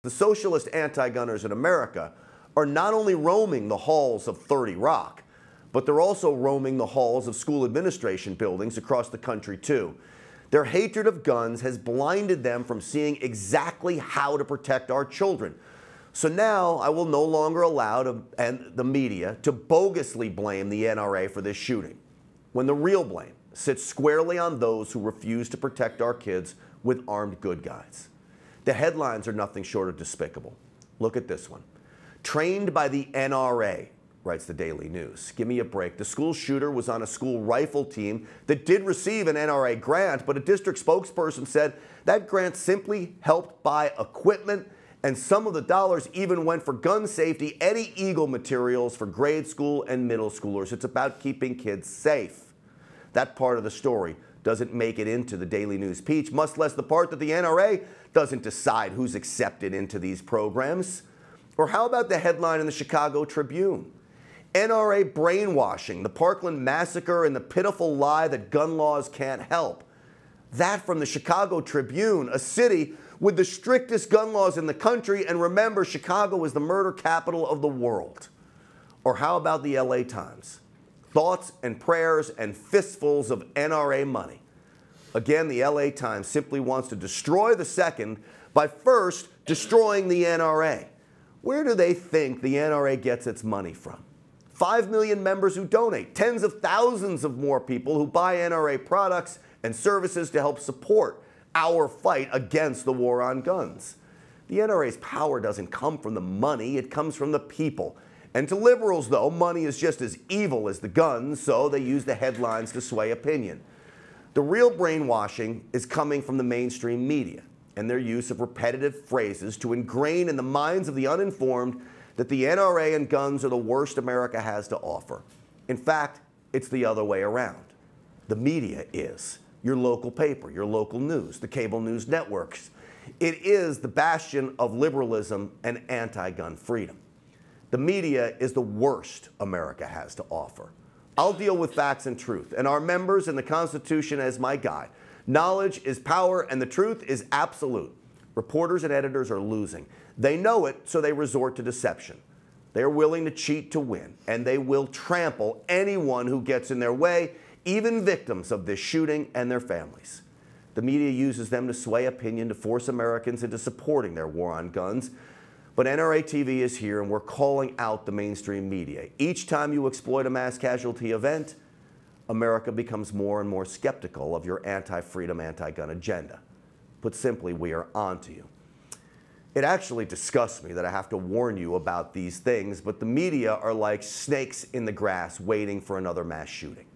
the socialist anti-gunners in America are not only roaming the halls of 30 Rock, but they're also roaming the halls of school administration buildings across the country too. Their hatred of guns has blinded them from seeing exactly how to protect our children. So now I will no longer allow the media to bogusly blame the NRA for this shooting, when the real blame sits squarely on those who refuse to protect our kids with armed good guys. The headlines are nothing short of despicable. Look at this one. Trained by the NRA, writes the Daily News. Give me a break. The school shooter was on a school rifle team that did receive an NRA grant, but a district spokesperson said that grant simply helped buy equipment, and some of the dollars even went for gun safety, Eddie Eagle materials for grade school and middle schoolers. It's about keeping kids safe. That part of the story doesn't make it into the Daily News Peach, much less the part that the NRA doesn't decide who's accepted into these programs. Or how about the headline in the Chicago Tribune? NRA brainwashing, the Parkland massacre, and the pitiful lie that gun laws can't help. That from the Chicago Tribune, a city with the strictest gun laws in the country, and remember, Chicago is the murder capital of the world. Or how about the LA Times? Thoughts and prayers and fistfuls of NRA money. Again, the LA Times simply wants to destroy the second by first destroying the NRA. Where do they think the NRA gets its money from? 5 million members who donate, tens of thousands of more people who buy NRA products and services to help support our fight against the war on guns. The NRA's power doesn't come from the money, it comes from the people. And to liberals, though, money is just as evil as the guns, so they use the headlines to sway opinion. The real brainwashing is coming from the mainstream media and their use of repetitive phrases to ingrain in the minds of the uninformed that the NRA and guns are the worst America has to offer. In fact, it's the other way around. The media is. Your local paper, your local news, the cable news networks. It is the bastion of liberalism and anti-gun freedom. The media is the worst America has to offer. I'll deal with facts and truth, and our members and the Constitution as my guide. Knowledge is power, and the truth is absolute. Reporters and editors are losing. They know it, so they resort to deception. They are willing to cheat to win, and they will trample anyone who gets in their way, even victims of this shooting and their families. The media uses them to sway opinion to force Americans into supporting their war on guns. But NRA TV is here, and we're calling out the mainstream media. Each time you exploit a mass casualty event, America becomes more and more skeptical of your anti-freedom, anti-gun agenda. Put simply, we are onto you. It actually disgusts me that I have to warn you about these things, but the media are like snakes in the grass waiting for another mass shooting.